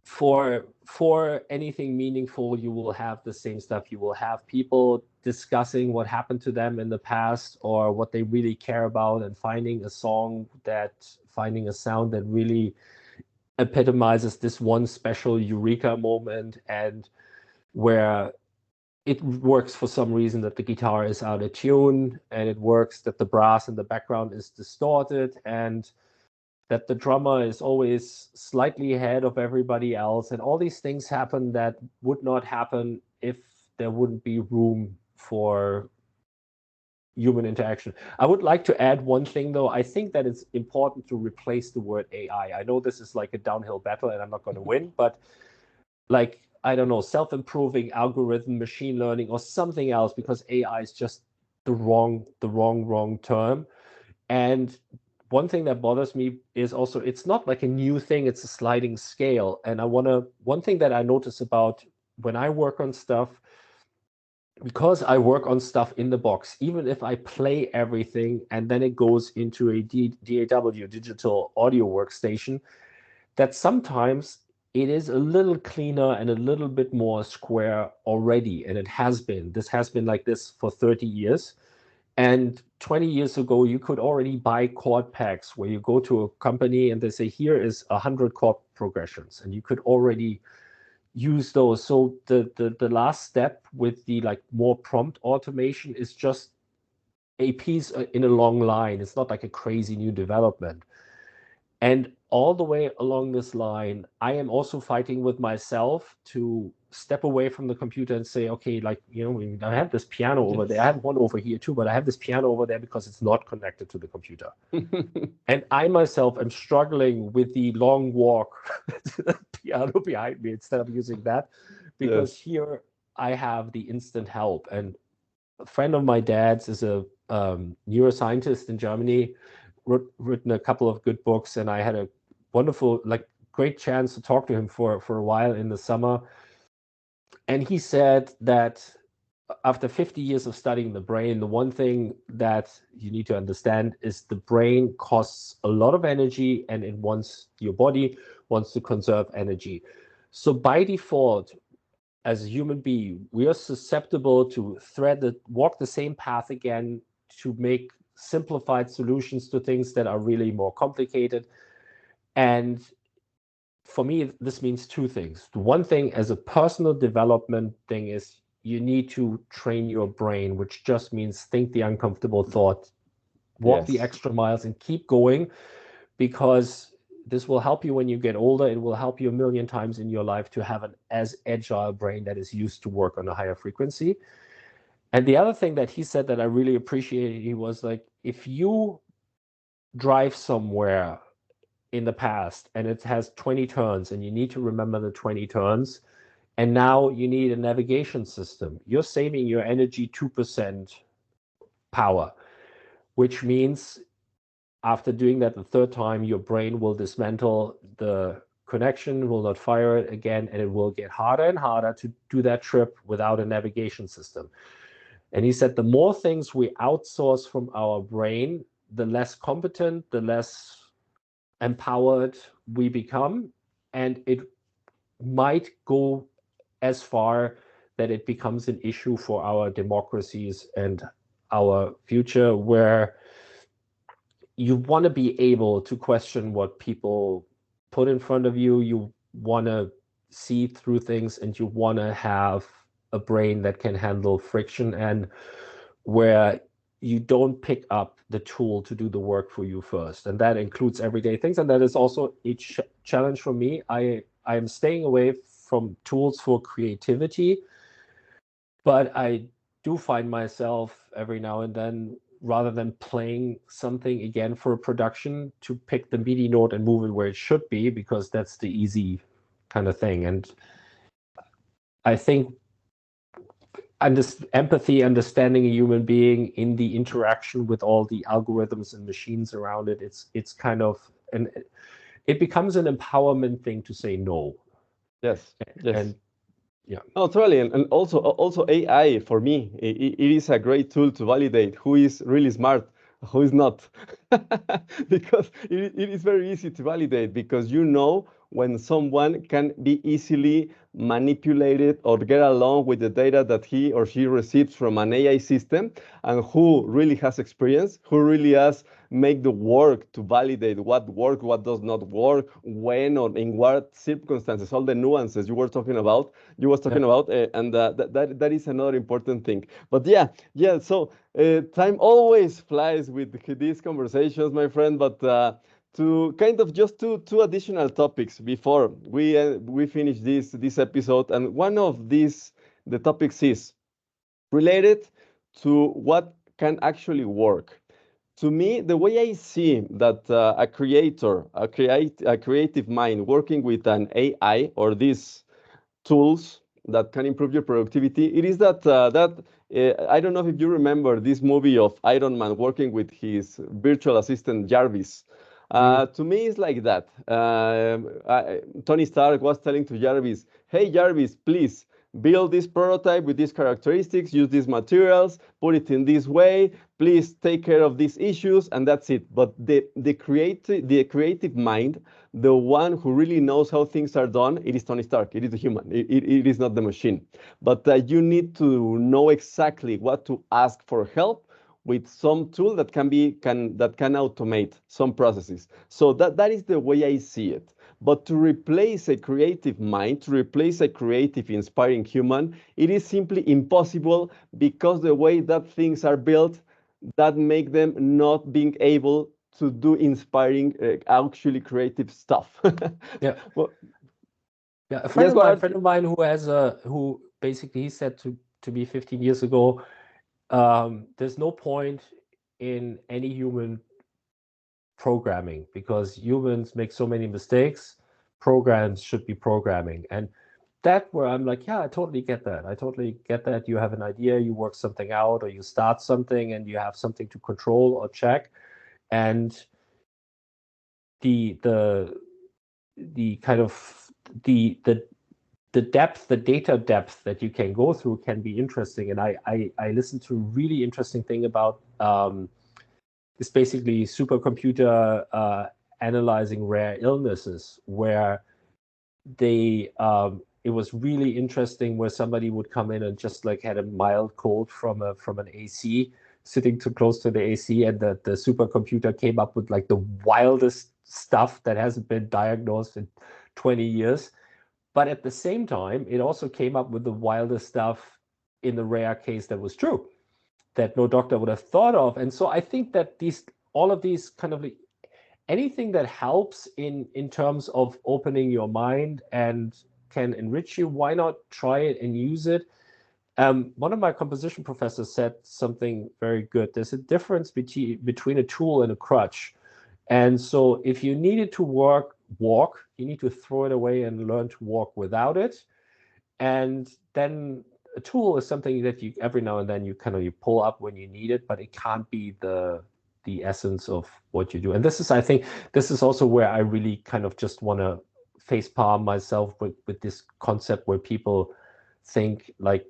for anything meaningful, you will have the same stuff. You will have people discussing what happened to them in the past or what they really care about, and finding a sound that really epitomizes this one special eureka moment, and where it works for some reason that the guitar is out of tune, and it works that the brass in the background is distorted, and that the drummer is always slightly ahead of everybody else. And all these things happen that would not happen if there wouldn't be room for human interaction. I would like to add one thing, though. I think that it's important to replace the word AI. I know this is like a downhill battle and I'm not going to win, but like, I don't know, self-improving algorithm, machine learning, or something else, because AI is just the wrong term. And one thing that bothers me is also, it's not like a new thing, it's a sliding scale. And one thing that I notice about when I work on stuff, because I work on stuff in the box, even if I play everything and then it goes into a DAW, digital audio workstation, that sometimes it is a little cleaner and a little bit more square already. And this has been like this for 30 years. And 20 years ago, you could already buy chord packs where you go to a company and they say, here is 100 chord progressions, and you could already use those. So the last step with the like more prompt automation is just a piece in a long line. It's not like a crazy new development. And all the way along this line, I am also fighting with myself to step away from the computer and say, okay, like, I have this piano over there. I have one over here too, but I have this piano over there because it's not connected to the computer. And I myself am struggling with the long walk to the piano behind me instead of using that, because here I have the instant help. And a friend of my dad's is a neuroscientist in Germany, written a couple of good books, and I had a wonderful, like, great chance to talk to him for a while in the summer. And he said that after 50 years of studying the brain, the one thing that you need to understand is the brain costs a lot of energy, and your body wants to conserve energy. So by default, as a human being, we are susceptible to walk the same path again, to make simplified solutions to things that are really more complicated. And for me, this means two things. The one thing, as a personal development thing, is you need to train your brain, which just means think the uncomfortable thought, walk the extra miles, and keep going, because this will help you when you get older. It will help you a million times in your life to have an as agile brain that is used to work on a higher frequency. And the other thing that he said that I really appreciated, he was like, if you drive somewhere in the past and it has 20 turns and you need to remember the 20 turns, and now you need a navigation system, you're saving your energy 2% power, which means after doing that the third time, your brain will dismantle the connection, will not fire it again, and it will get harder and harder to do that trip without a navigation system. And he said the more things we outsource from our brain, the less competent, the less empowered we become. And it might go as far that it becomes an issue for our democracies and our future, where you want to be able to question what people put in front of you. You want to see through things, and you want to have a brain that can handle friction, and where you don't pick up the tool to do the work for you first. And that includes everyday things. And that is also a challenge for me. I am staying away from tools for creativity, but I do find myself every now and then, rather than playing something again for a production, to pick the MIDI note and move it where it should be, because that's the easy kind of thing. And I think empathy, understanding a human being in the interaction with all the algorithms and machines around it, it's kind of, and it becomes an empowerment thing to say no. Yes. And yeah. No, totally. And also AI, for me, it is a great tool to validate who is really smart, who is not. Because it is very easy to validate, because you know when someone can be easily manipulated or get along with the data that he or she receives from an AI system, and who really has experience, who really has make the work to validate what works, what does not work, when or in what circumstances, all the nuances you were talking about, and that is another important thing. But yeah. So time always flies with these conversations, my friend. But to kind of just two additional topics before we finish this episode, and one of the topics is related to what can actually work. To me, the way I see that a creator, a creative mind working with an AI or these tools that can improve your productivity, it is that I don't know if you remember this movie of Iron Man working with his virtual assistant Jarvis. To me, it's like that. Tony Stark was telling to Jarvis, "Hey Jarvis, please build this prototype with these characteristics, use these materials, put it in this way. Please take care of these issues," and that's it. But the creative mind, the one who really knows how things are done, it is Tony Stark. It is the human. It is not the machine. But you need to know exactly what to ask for help with some tool that can automate some processes. So that is the way I see it. But to replace a creative mind, to replace a creative, inspiring human, it is simply impossible, because the way that things are built, that make them not being able to do inspiring, actually creative stuff. Yeah. Well, Yeah, a yes, go ahead. friend of mine who basically he said to me 15 years ago, there's no point in any human programming because humans make so many mistakes. Programs should be programming. And that where I'm like, yeah, I totally get that. I totally get that. You have an idea, you work something out, or you start something and you have something to control or check. And the kind of the depth, the data depth that you can go through can be interesting. And I listened to a really interesting thing about it's basically supercomputer analyzing rare illnesses, where they it was really interesting where somebody would come in and just like had a mild cold from an AC, sitting too close to the AC, and the supercomputer came up with like the wildest stuff that hasn't been diagnosed in 20 years. But at the same time, it also came up with the wildest stuff in the rare case that was true, that no doctor would have thought of. And so I think that all of these kind of anything that helps in terms of opening your mind and can enrich you, why not try it and use it? One of my composition professors said something very good. There's a difference between a tool and a crutch. And so if you need it to walk, you need to throw it away and learn to walk without it. And then a tool is something that you every now and then you pull up when you need it, but it can't be the essence of what you do. And I think this is also where I really kind of just want to face palm myself with this concept where people think like,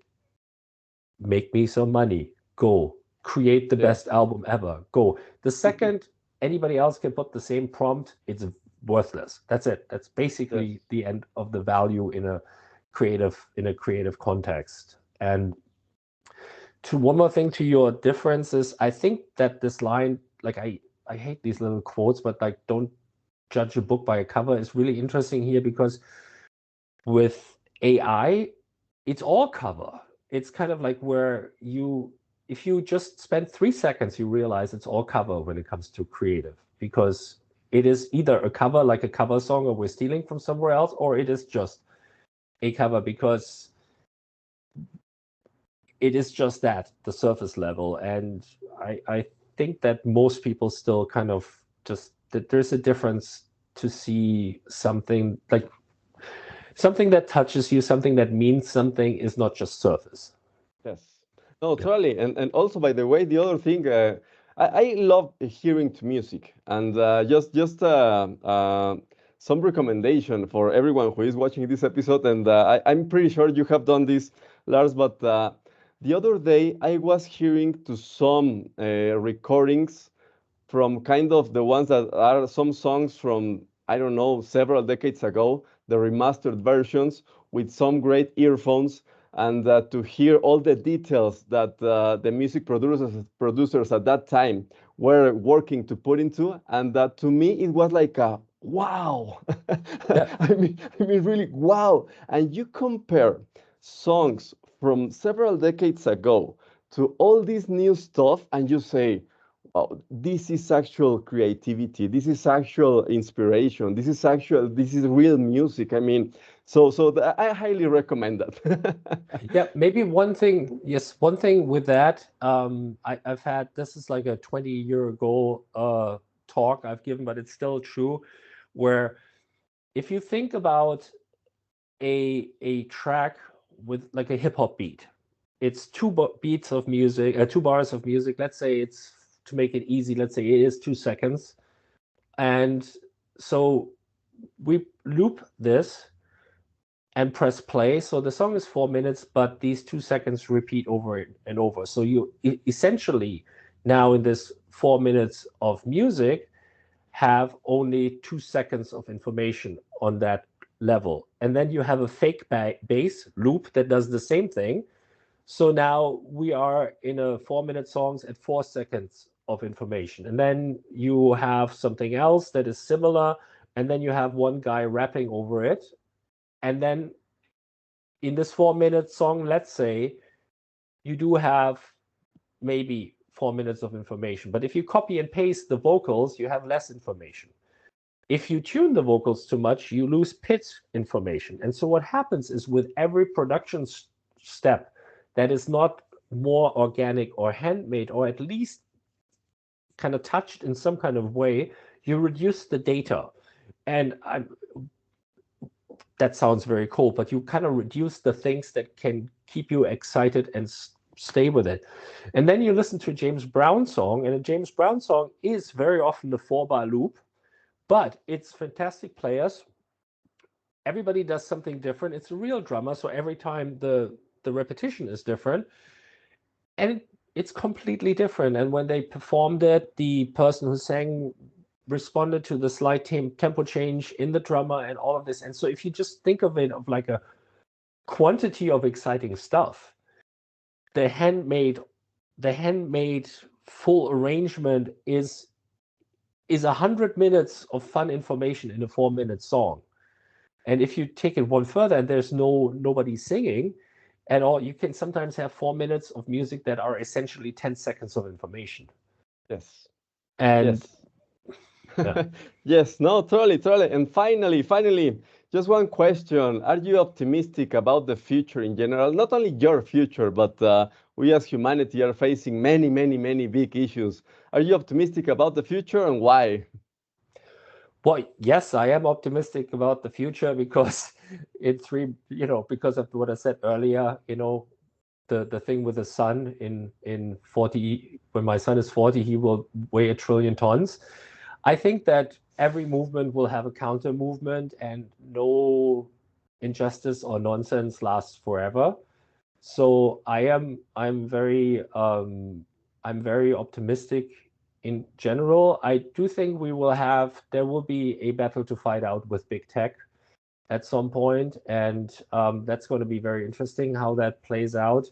make me some money, go create the best album ever, go. The second anybody else can put the same prompt, it's worthless. That's it. That's basically the end of the value in a creative context. And to one more thing to your differences, I think that this line, like I hate these little quotes, but like, don't judge a book by a cover, is really interesting here, because with AI, it's all cover. It's kind of like where if you just spend 3 seconds, you realize it's all cover when it comes to creative, because it is either a cover, like a cover song, or we're stealing from somewhere else, or it is just a cover because it is just that, the surface level. And I think that most people still kind of just, that there's a difference to see something like something that touches you, something that means something, is not just surface. Yes. No, totally. And also, by the way, the other thing, I love hearing to music, and some recommendation for everyone who is watching this episode. And I'm pretty sure you have done this, Lars, but the other day I was hearing to some recordings from kind of the ones that are some songs from I don't know, several decades ago, the remastered versions with some great earphones, and to hear all the details that the music producers at that time were working to put into, and that to me it was like a wow. Yeah. I mean, really wow. And you compare songs from several decades ago to all this new stuff, and you say, oh, this is actual creativity. This is actual inspiration. This is real music. I mean, I highly recommend that. Yeah, maybe one thing, yes, one thing with that, I've had, this is like a 20-year ago talk I've given, but it's still true, where if you think about a track with like a hip hop beat, it's beats of music, 2 bars of music. Let's say it's, to make it easy, let's say it is 2 seconds. And so we loop this and press play. So the song is 4 minutes, but these 2 seconds repeat over and over. So you essentially now in this 4 minutes of music have only 2 seconds of information on that level. And then you have a fake bass loop that does the same thing. So now we are in a 4 minute songs at 4 seconds of information. And then you have something else that is similar. And then you have one guy rapping over it. And then in this 4 minute song, let's say you do have maybe 4 minutes of information. But if you copy and paste the vocals, you have less information. If you tune the vocals too much, you lose pitch information. And so what happens is with every production step that is not more organic or handmade, or at least kind of touched in some kind of way, you reduce the data. And that sounds very cool, but you kind of reduce the things that can keep you excited and stay with it. And then you listen to a James Brown song, and a James Brown song is very often the 4-bar loop, but it's fantastic players. Everybody does something different. It's a real drummer, so every time the repetition is different, and it's completely different. And when they performed it, the person who sang responded to the slight tempo change in the drummer and all of this. And so if you just think of it of like a quantity of exciting stuff, the handmade full arrangement is 100 minutes of fun information in a 4-minute song. And if you take it one further and there's nobody singing at all, you can sometimes have 4 minutes of music that are essentially 10 seconds of information. Yes. And yes. Yeah. Yes, no, totally. And finally, just one question. Are you optimistic about the future in general? Not only your future, but we as humanity are facing many big issues. Are you optimistic about the future, and why? Well, yes, I am optimistic about the future because because of what I said earlier, the thing with the sun in 40, when my son is 40, he will weigh 1 trillion tons. I think that every movement will have a counter movement, and no injustice or nonsense lasts forever. So I'm very optimistic in general. I do think there will be a battle to fight out with big tech at some point, and that's going to be very interesting how that plays out.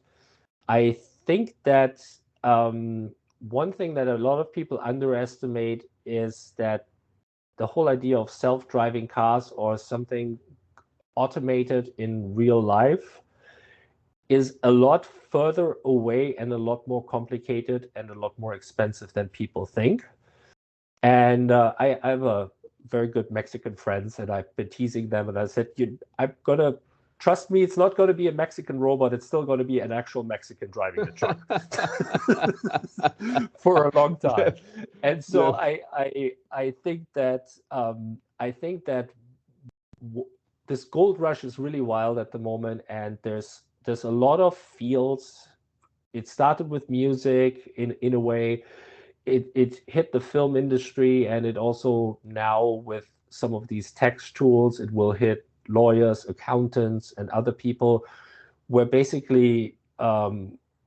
I think that one thing that a lot of people underestimate is that the whole idea of self-driving cars or something automated in real life is a lot further away and a lot more complicated and a lot more expensive than people think. And I have a very good Mexican friends, and I've been teasing them, and I said, I'm gonna trust me, it's not going to be a Mexican robot. It's still going to be an actual Mexican driving the truck for a long time. And so I think that this gold rush is really wild at the moment, and there's a lot of fields. It started with music in a way. It hit the film industry, and it also now with some of these text tools, it will hit lawyers, accountants, and other people, where basically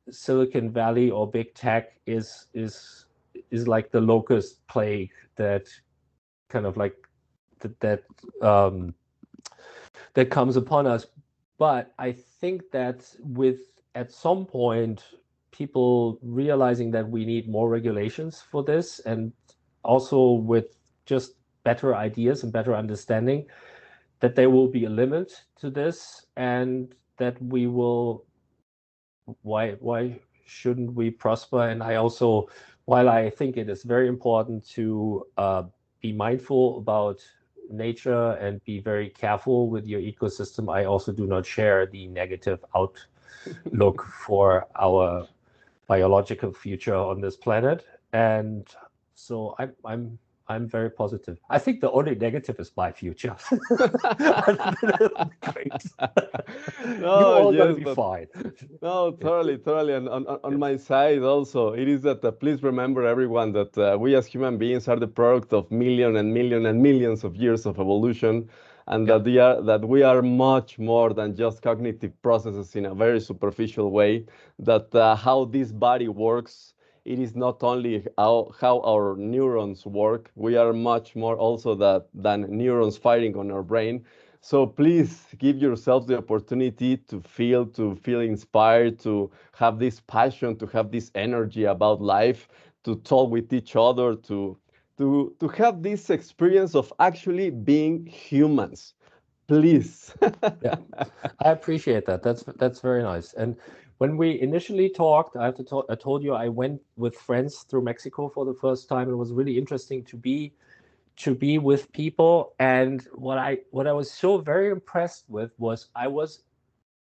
Silicon Valley or big tech is like the locust plague that kind of like that comes upon us. But I think that at some point, people realizing that we need more regulations for this, and also with just better ideas and better understanding, that there will be a limit to this, and that we will, why shouldn't we prosper? And I also, while I think it is very important to be mindful about nature and be very careful with your ecosystem, I also do not share the negative outlook for our biological future on this planet. And so I'm very positive. I think the only negative is my future. Great. No, You all yes, gonna be but fine. no, totally. And on my side also, it is that please remember everyone that we as human beings are the product of million and million and millions of years of evolution, and Yeah. that we are much more than just cognitive processes in a very superficial way. That how this body works, it is not only how our neurons work. We are much more also than neurons firing on our brain. So please give yourself the opportunity to feel inspired, to have this passion, to have this energy about life, to talk with each other, to have this experience of actually being humans. Please. Yeah, I appreciate that. That's very nice. And when we initially talked, I told you I went with friends through Mexico for the first time. It was really interesting to be with people. And what I was so very impressed with was I was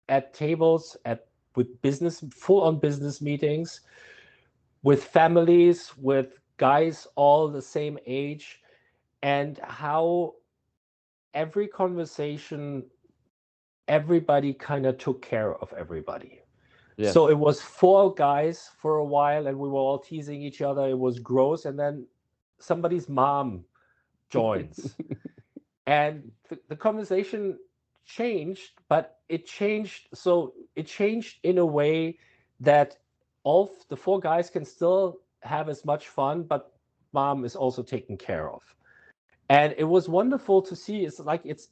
at tables with full on business meetings, with families, with guys all the same age, and how every conversation, everybody kind of took care of everybody. Yes. So it was four guys for a while, and we were all teasing each other. It was gross. And then somebody's mom joins. And the conversation changed, but it changed. So it changed in a way that all the four guys can still have as much fun, but mom is also taken care of. And it was wonderful to see. It's like it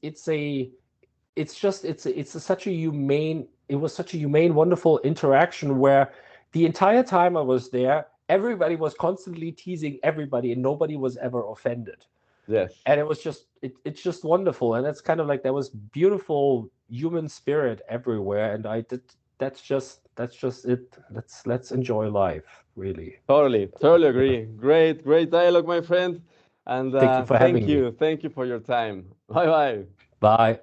was such a humane, wonderful interaction where the entire time I was there, everybody was constantly teasing everybody and nobody was ever offended. Yes. And it was it's just wonderful. And it's kind of like there was beautiful human spirit everywhere. And that's just it. Let's enjoy life, really. Totally agree. Great dialogue, my friend. And Thank you for having me. thank you for your time. Bye bye. Bye.